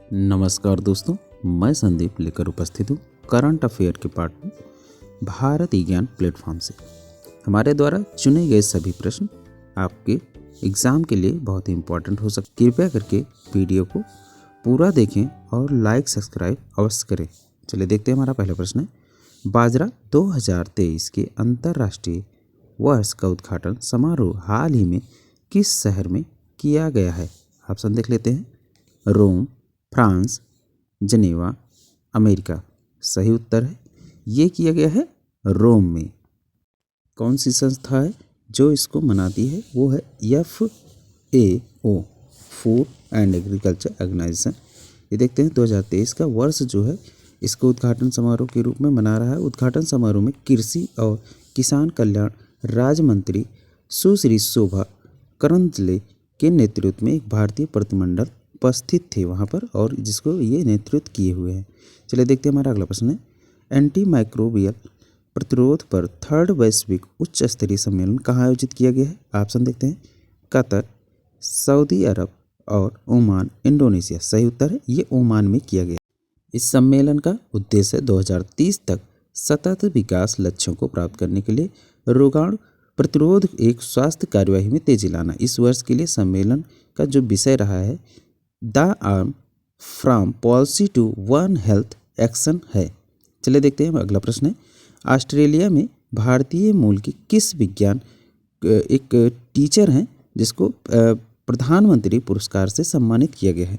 नमस्कार दोस्तों, मैं संदीप लेकर उपस्थित हूँ करंट अफेयर के पार्ट में भारतीय ज्ञान प्लेटफॉर्म से। हमारे द्वारा चुने गए सभी प्रश्न आपके एग्ज़ाम के लिए बहुत ही इम्पोर्टेंट हो सकते। कृपया करके वीडियो को पूरा देखें और लाइक सब्सक्राइब अवश्य करें। चलिए देखते हैं, हमारा पहला प्रश्न है, बाजरा 2023 के अंतर्राष्ट्रीय वर्ष का उद्घाटन समारोह हाल ही में किस शहर में किया गया है? ऑप्शन देख लेते हैं, रोम, फ्रांस, जनेवा, अमेरिका। सही उत्तर है, ये किया गया है रोम में। कौन सी संस्था है जो इसको मनाती है? वो है FAO, food and agriculture organisation. ये देखते हैं 2023 का वर्ष जो है इसको उद्घाटन समारोह के रूप में मना रहा है। उद्घाटन समारोह में कृषि और किसान कल्याण राज्य मंत्री सुश्री शोभा करंदले के नेतृत्व में एक भारतीय प्रतिनिधिमंडल उपस्थित थे वहाँ पर, और जिसको ये नेतृत्व किए हुए हैं। चलिए देखते हैं, हमारा अगला प्रश्न है, एंटी माइक्रोबियल प्रतिरोध पर 3rd वैश्विक उच्च स्तरीय सम्मेलन कहाँ आयोजित किया गया है? ऑप्शन देखते हैं, कतर, सऊदी अरब और ओमान, इंडोनेशिया। सही उत्तर है, ये ओमान में किया गया। इस सम्मेलन का उद्देश्य 2030 तक सतत विकास लक्ष्यों को प्राप्त करने के लिए रोगाणु प्रतिरोध एक स्वास्थ्य कार्यवाही में तेजी लाना। इस वर्ष के लिए सम्मेलन का जो विषय रहा है, the arm from policy to one health action है। चलिए देखते हैं, अगला प्रश्न है, ऑस्ट्रेलिया में भारतीय मूल के किस विज्ञान एक टीचर हैं जिसको प्रधानमंत्री पुरस्कार से सम्मानित किया गया है?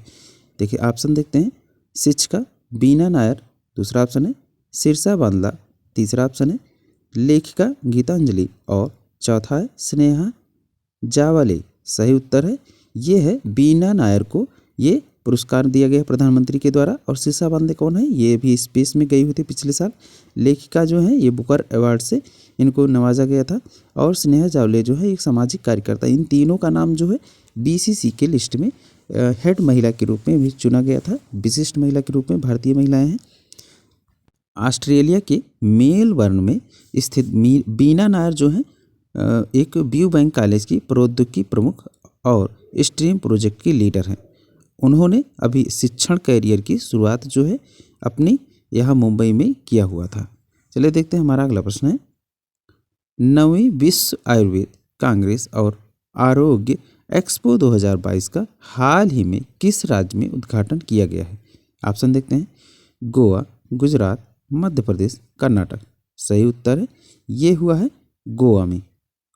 देखिए, ऑप्शन देखते हैं, शिक्षिका बीना नायर, दूसरा ऑप्शन है सिरसा बांदला, तीसरा ऑप्शन है लेखिका गीतांजलि और चौथा है स्नेहा जावाले। सही उत्तर है, ये है बीना नायर को ये पुरस्कार दिया गया है प्रधानमंत्री के द्वारा। और सिरसा बांदे कौन है? ये भी स्पेस में गई हुई थी पिछले साल। लेखिका जो है ये बुकर अवार्ड से इनको नवाजा गया था, और स्नेहा जावले जो है एक सामाजिक कार्यकर्ता। इन तीनों का नाम जो है BCC के लिस्ट में हेड महिला के रूप में भी चुना गया था। विशिष्ट महिला के रूप में भारतीय महिलाएं हैं। ऑस्ट्रेलिया के मेलबर्न में स्थित बीना नायर जो है एक व्यू बैंक कॉलेज की प्रौद्योगिकी प्रमुख और स्ट्रीम प्रोजेक्ट की लीडर हैं। उन्होंने अभी शिक्षण कैरियर की शुरुआत जो है अपनी यहाँ मुंबई में किया हुआ था। चलिए देखते हैं, हमारा अगला प्रश्न है, 9वीं विश्व आयुर्वेद कांग्रेस और आरोग्य एक्सपो 2022 का हाल ही में किस राज्य में उद्घाटन किया गया है? ऑप्शन देखते हैं, गोवा, गुजरात, मध्य प्रदेश, कर्नाटक। सही उत्तर है, ये हुआ है गोवा में।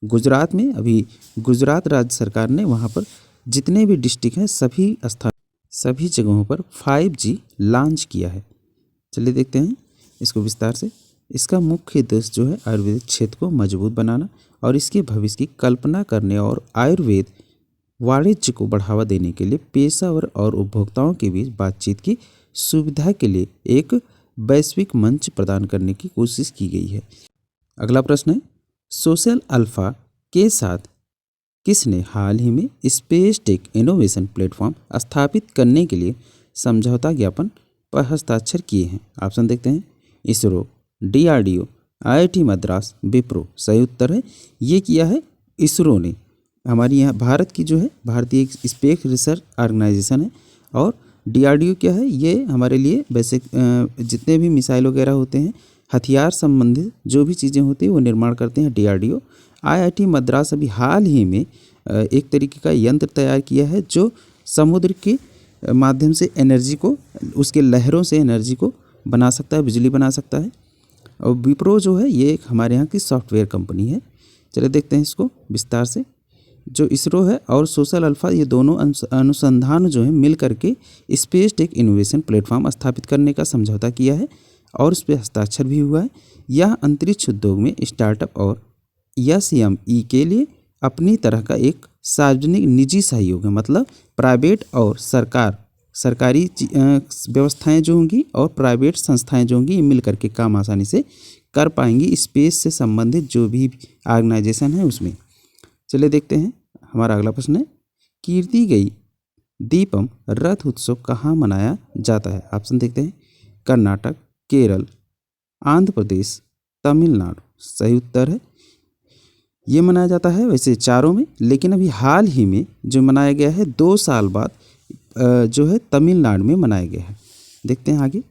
गुजरात में अभी गुजरात राज्य सरकार ने वहाँ पर जितने भी डिस्ट्रिक्ट हैं सभी जगहों पर 5G लॉन्च किया है। चलिए देखते हैं इसको विस्तार से। इसका मुख्य उद्देश्य जो है आयुर्वेदिक क्षेत्र को मजबूत बनाना और इसके भविष्य की कल्पना करने और आयुर्वेद वाणिज्य को बढ़ावा देने के लिए पेशेवर और उपभोक्ताओं के बीच बातचीत की सुविधा के लिए एक वैश्विक मंच प्रदान करने की कोशिश की गई है। अगला प्रश्न है, सोशल अल्फा के साथ किसने हाल ही में स्पेस टेक इनोवेशन प्लेटफॉर्म स्थापित करने के लिए समझौता ज्ञापन पर हस्ताक्षर किए हैं? ऑप्शन देखते हैं, इसरो, DRDO, IIT मद्रास, विप्रो। सही उत्तर है, ये किया है इसरो ने। हमारी यहाँ भारत की जो है भारतीय स्पेस रिसर्च ऑर्गेनाइजेशन है। और DRDO क्या है? ये हमारे लिए वैसे जितने भी मिसाइल वगैरह होते हैं, हथियार संबंधित जो भी चीज़ें होती हैं वो निर्माण करते हैं DRDO। IIT मद्रास अभी हाल ही में एक तरीके का यंत्र तैयार किया है जो समुद्र के माध्यम से एनर्जी को, उसके लहरों से एनर्जी को बना सकता है, बिजली बना सकता है। और विप्रो जो है ये एक हमारे यहाँ की सॉफ्टवेयर कंपनी है। चलिए देखते हैं इसको विस्तार से। जो इसरो है और सोशल अल्फा, ये दोनों अनुसंधान जो है मिल करके स्पेस टेक इनोवेशन प्लेटफॉर्म स्थापित करने का समझौता किया है और उस पर हस्ताक्षर भी हुआ है। यह अंतरिक्ष उद्योग में स्टार्टअप और SME के लिए अपनी तरह का एक सार्वजनिक निजी सहयोग है। मतलब प्राइवेट और सरकारी व्यवस्थाएं जो होंगी और प्राइवेट संस्थाएं जो होंगी, ये मिल करके काम आसानी से कर पाएंगी स्पेस से संबंधित जो भी ऑर्गेनाइजेशन है उसमें। चलिए देखते हैं, हमारा अगला प्रश्न है, कीर्ति गई दीपम रथ उत्सव कहाँ मनाया जाता है? ऑप्शन देखते हैं, कर्नाटक, केरल, आंध्र प्रदेश, तमिलनाडु। सही उत्तर है, ये मनाया जाता है वैसे चारों में, लेकिन अभी हाल ही में जो मनाया गया है 2 साल बाद जो है तमिलनाडु में मनाया गया है। देखते हैं आगे।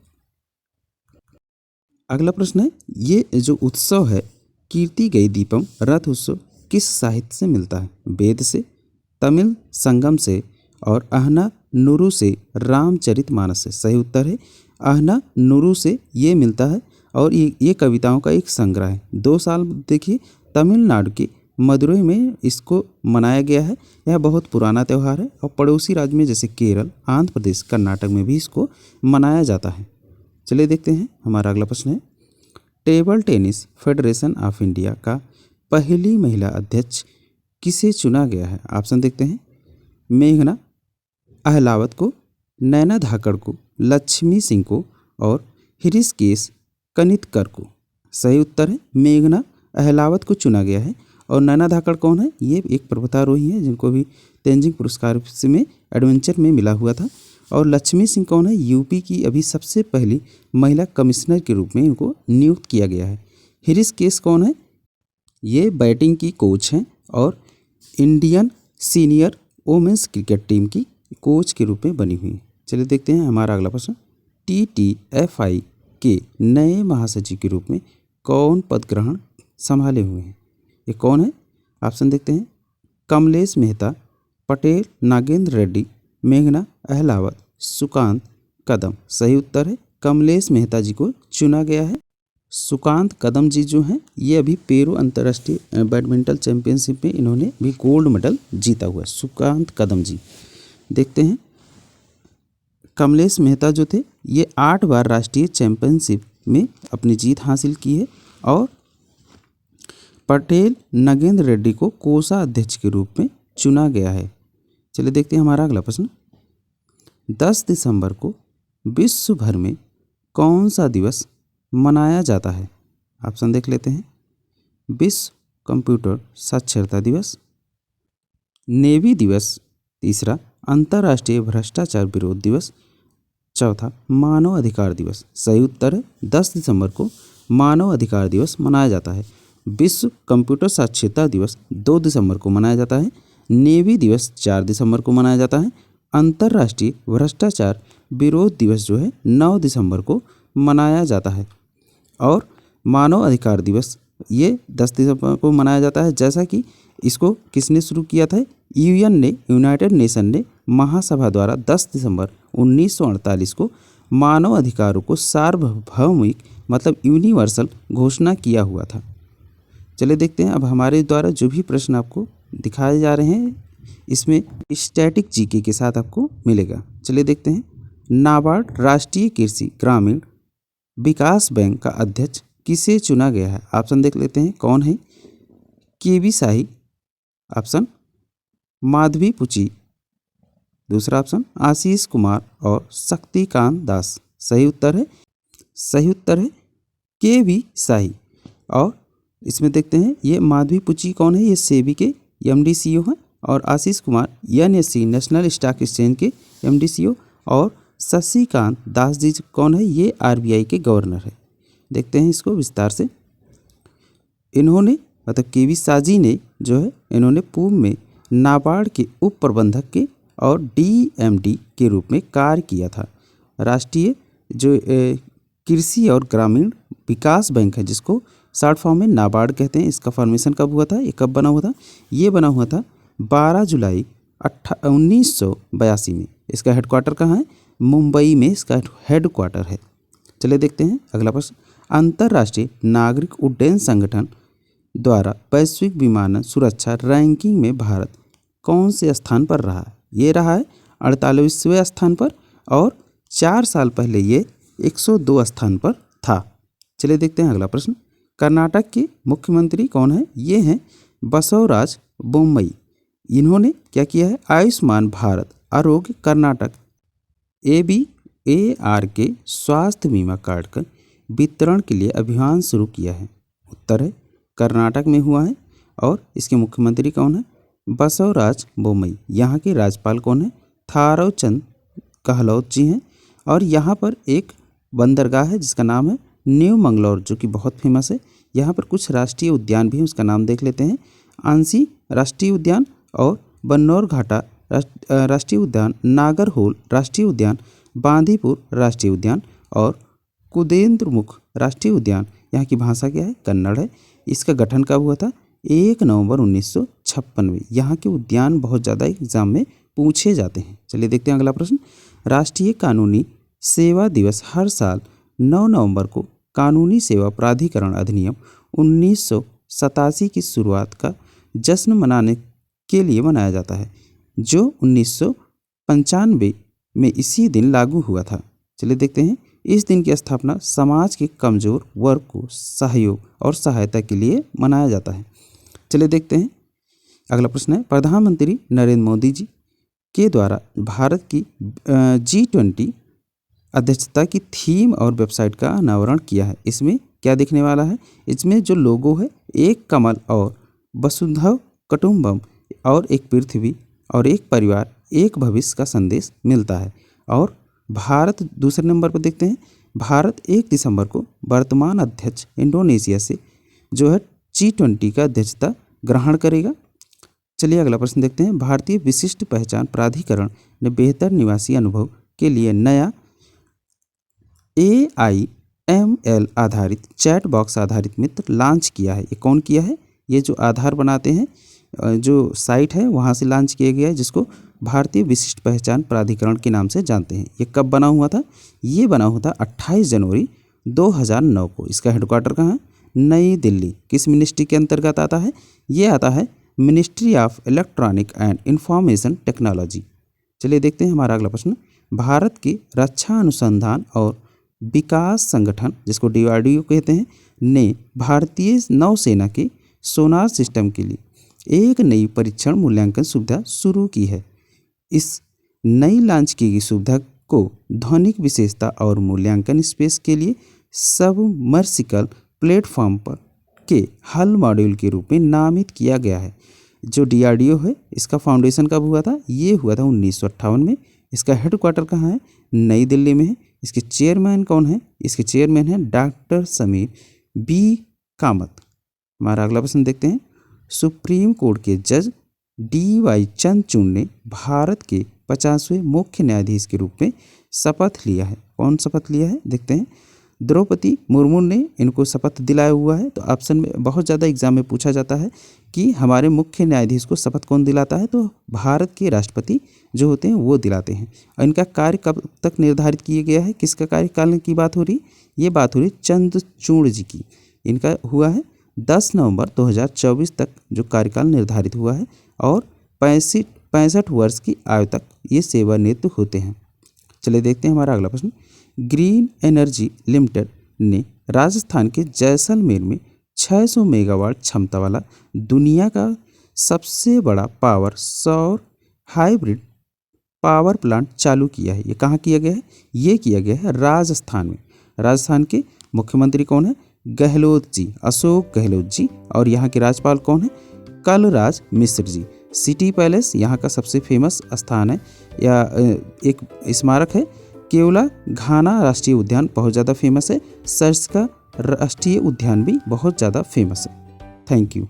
अगला प्रश्न है, ये जो उत्सव है कीर्ति गई दीपम रथ उत्सव किस साहित्य से मिलता है? वेद से, तमिल संगम से और अहना नुरु से, रामचरितमानस से। सही उत्तर है अहना नुरु से ये मिलता है और ये कविताओं का एक संग्रह है। 2 साल देखिए तमिलनाडु के मदुरई में इसको मनाया गया है। यह बहुत पुराना त्यौहार है और पड़ोसी राज्य में जैसे केरल, आंध्र प्रदेश, कर्नाटक में भी इसको मनाया जाता है। चलिए देखते हैं हमारा अगला प्रश्न है, table tennis federation of India का पहली महिला अध्यक्ष किसे चुना गया है? ऑप्शन देखते हैं, मेघना अहलावत को, नैना धाकड़ को, लक्ष्मी सिंह को और हृषिकेश कनितकर को। सही उत्तर है मेघना अहलावत को चुना गया है। और नैना धाकड़ कौन है? ये एक पर्वतारोही है जिनको भी तेंजिंग पुरस्कार में एडवेंचर में मिला हुआ था। और लक्ष्मी सिंह कौन है? यूपी की अभी सबसे पहली महिला कमिश्नर के रूप में इनको नियुक्त किया गया है। हृषिकेश कौन है? ये बैटिंग की कोच हैं और Indian senior women's cricket team की कोच के रूप में बनी हुई है। चलिए देखते हैं हमारा अगला प्रश्न, TTFI के नए महासचिव के रूप में कौन पद ग्रहण संभाले हुए हैं? ये कौन है? ऑप्शन देखते हैं, कमलेश मेहता, पटेल नागेंद्र रेड्डी, मेघना अहलावत, सुकांत कदम। सही उत्तर है कमलेश मेहता जी को चुना गया है। सुकांत कदम जी जो हैं ये अभी पेरू अंतर्राष्ट्रीय बैडमिंटन चैंपियनशिप में इन्होंने भी गोल्ड मेडल जीता हुआ है। सुकांत कदम जी। देखते हैं कमलेश मेहता जो थे ये 8 बार राष्ट्रीय चैंपियनशिप में अपनी जीत हासिल की है। और पटेल नगेंद्र रेड्डी को कोषाध्यक्ष के रूप में चुना गया है। चलिए देखते हैं हमारा अगला प्रश्न, 10 दिसंबर को विश्व भर में कौन सा दिवस मनाया जाता है? ऑप्शन देख लेते हैं, विश्व कंप्यूटर साक्षरता दिवस, नेवी दिवस, तीसरा अंतर्राष्ट्रीय भ्रष्टाचार विरोध दिवस, चौथा मानव अधिकार दिवस। सही उत्तर है 10 दिसंबर को मानव अधिकार दिवस मनाया जाता है। विश्व कंप्यूटर साक्षरता दिवस 2 दिसंबर को मनाया जाता है, नेवी दिवस 4 दिसंबर को मनाया जाता है, अंतर्राष्ट्रीय भ्रष्टाचार विरोध दिवस जो है 9 दिसंबर को मनाया जाता है और मानव अधिकार दिवस ये 10 दिसंबर को मनाया जाता है। जैसा कि इसको किसने शुरू किया था? यूएन ने, यूनाइटेड नेशन ने महासभा द्वारा 10 दिसंबर 1948 को मानव अधिकारों को सार्वभौमिक मतलब यूनिवर्सल घोषणा किया हुआ था। चलिए देखते हैं अब हमारे द्वारा जो भी प्रश्न आपको दिखाए जा रहे हैं इसमें स्टैटिक जीके के साथ आपको मिलेगा। चलिए देखते हैं, नाबार्ड राष्ट्रीय कृषि ग्रामीण विकास बैंक का अध्यक्ष किसे चुना गया है? ऑप्शन देख लेते हैं, कौन है? केवी शाही, ऑप्शन माधवी पुची, दूसरा ऑप्शन आशीष कुमार और शक्तिकांत दास। सही उत्तर है केवी शाही। और इसमें देखते हैं ये माधवी पुची कौन है? ये सेबी के MD CEO हैं और Ashish Kumar NSE national stock exchange के MD CEO और शशिकांत दास जी कौन है? ये RBI के गवर्नर है। देखते हैं इसको विस्तार से। इन्होंने मतलब केवी शाही ने जो है इन्होंने पूर्व में नाबार्ड के उप प्रबंधक के और DMD के रूप में कार्य किया था। राष्ट्रीय जो कृषि और ग्रामीण विकास बैंक है जिसको शॉर्ट फॉर्म में नाबार्ड कहते हैं, इसका फॉर्मेशन कब हुआ था? ये कब बना हुआ था? ये बना हुआ था 12 जुलाई 1982 में। इसका हेडक्वार्टर कहाँ है? मुंबई में इसका हेडक्वार्टर है। चलिए देखते हैं अगला प्रश्न, अंतर्राष्ट्रीय नागरिक उड्डयन संगठन द्वारा वैश्विक विमानन सुरक्षा रैंकिंग में भारत कौन से स्थान पर रहा है? ये रहा है 48वें स्थान पर और 4 साल पहले ये 102 स्थान पर था। चलिए देखते हैं अगला प्रश्न, कर्नाटक के मुख्यमंत्री कौन है? ये हैं बसवराज बोम्मई। इन्होंने क्या किया है? आयुष्मान भारत आरोग्य कर्नाटक ABAR के स्वास्थ्य बीमा कार्ड का वितरण के लिए अभियान शुरू किया है। उत्तर है कर्नाटक में हुआ है। और इसके मुख्यमंत्री कौन है? बसवराज बोम्मई। यहाँ के राज्यपाल कौन है? थावरचंद गहलोत जी हैं। और यहाँ पर एक बंदरगाह है जिसका नाम है न्यू मंगलौर जो कि बहुत फेमस है। यहाँ पर कुछ राष्ट्रीय उद्यान भी हैं, उसका नाम देख लेते हैं, आंसी राष्ट्रीय उद्यान और बन्नौर घाटा राष्ट्रीय उद्यान, नागरहोल राष्ट्रीय उद्यान, बांदीपुर राष्ट्रीय उद्यान और कुद्रेमुख राष्ट्रीय उद्यान। यहाँ की भाषा क्या है? कन्नड़ है। इसका गठन कब हुआ था? 1 नवंबर 1956 में। यहाँ के उद्यान बहुत ज़्यादा एग्जाम में पूछे जाते हैं। चलिए देखते हैं अगला प्रश्न। राष्ट्रीय कानूनी सेवा दिवस हर साल 9 नवंबर को कानूनी सेवा प्राधिकरण अधिनियम 1987 की शुरुआत का जश्न मनाने के लिए मनाया जाता है, जो 1995 में इसी दिन लागू हुआ था। चलिए देखते हैं। इस दिन की स्थापना समाज के कमजोर वर्ग को सहयोग और सहायता के लिए मनाया जाता है। चलिए देखते हैं अगला प्रश्न है। प्रधानमंत्री नरेंद्र मोदी जी के द्वारा भारत की G20 अध्यक्षता की थीम और वेबसाइट का अनावरण किया है। इसमें क्या दिखने वाला है? इसमें जो लोगो है, एक कमल और वसुधैव कुटुंबकम और एक पृथ्वी और एक परिवार एक भविष्य का संदेश मिलता है। और भारत दूसरे नंबर पर देखते हैं। भारत 1 दिसंबर को वर्तमान अध्यक्ष इंडोनेशिया से जो है G20 का अध्यक्षता ग्रहण करेगा। चलिए अगला प्रश्न देखते हैं। भारतीय विशिष्ट पहचान प्राधिकरण ने बेहतर निवासी अनुभव के लिए नया AIML आधारित चैट बॉक्स आधारित मित्र लॉन्च किया है। ये कौन किया है? ये जो आधार बनाते हैं, जो साइट है वहाँ से लॉन्च किया गया है, जिसको भारतीय विशिष्ट पहचान प्राधिकरण के नाम से जानते हैं। ये कब बना हुआ था? ये बना हुआ था 28 जनवरी 2009 को। इसका हेडक्वार्टर कहाँ है? नई दिल्ली। किस मिनिस्ट्री के अंतर्गत आता है? ये आता है ministry of electronic and information technology. चलिए देखते हैं हमारा अगला प्रश्न। भारत के रक्षा अनुसंधान और विकास संगठन, जिसको DRDO कहते हैं, ने भारतीय नौसेना के सोनार सिस्टम के लिए एक नई परीक्षण मूल्यांकन सुविधा शुरू की है। इस नई लॉन्च की गई सुविधा को ध्वनिक विशेषता और मूल्यांकन स्पेस के लिए सबमर्सिबल प्लेटफॉर्म पर के हल मॉड्यूल के रूप में नामित किया गया है। जो DRDO है, इसका फाउंडेशन कब हुआ था? ये हुआ था 1958 में। इसका हेडक्वार्टर कहाँ है? नई दिल्ली में है। इसके चेयरमैन कौन है? इसके चेयरमैन हैं डॉक्टर समीर B कामत। हमारा अगला प्रश्न देखते हैं। सुप्रीम कोर्ट के जज DY चंद्रचूड़ ने भारत के 50वें मुख्य न्यायाधीश के रूप में शपथ लिया है। कौन शपथ लिया है? देखते हैं। द्रौपदी मुर्मू ने इनको शपथ दिलाया हुआ है। तो ऑप्शन में बहुत ज़्यादा एग्जाम में पूछा जाता है कि हमारे मुख्य न्यायाधीश को शपथ कौन दिलाता है? तो भारत के राष्ट्रपति जो होते हैं वो दिलाते हैं। और इनका कार्य कब तक निर्धारित किया गया है? किसका कार्यकाल की बात हो रही? ये बात हो रही चंद्रचूड़ जी की। इनका हुआ है 10 नवंबर 2024 तक जो कार्यकाल निर्धारित हुआ है, और 65 वर्ष की आयु तक ये सेवानिवृत्त होते हैं। चलिए देखते हैं हमारा अगला प्रश्न। ग्रीन एनर्जी लिमिटेड ने राजस्थान के जैसलमेर में 600 मेगावाट क्षमता वाला दुनिया का सबसे बड़ा पावर सौर हाइब्रिड पावर प्लांट चालू किया है। ये कहाँ किया गया है? ये किया गया है राजस्थान में। राजस्थान के मुख्यमंत्री कौन है? गहलोत जी, अशोक गहलोत जी। और यहाँ के राज्यपाल कौन है? कलराज मिश्र जी। सिटी पैलेस यहाँ का सबसे फेमस स्थान है, या एक स्मारक है। केवला घाना राष्ट्रीय उद्यान बहुत ज़्यादा फेमस है। सर्स का राष्ट्रीय उद्यान भी बहुत ज़्यादा फेमस है। Thank you.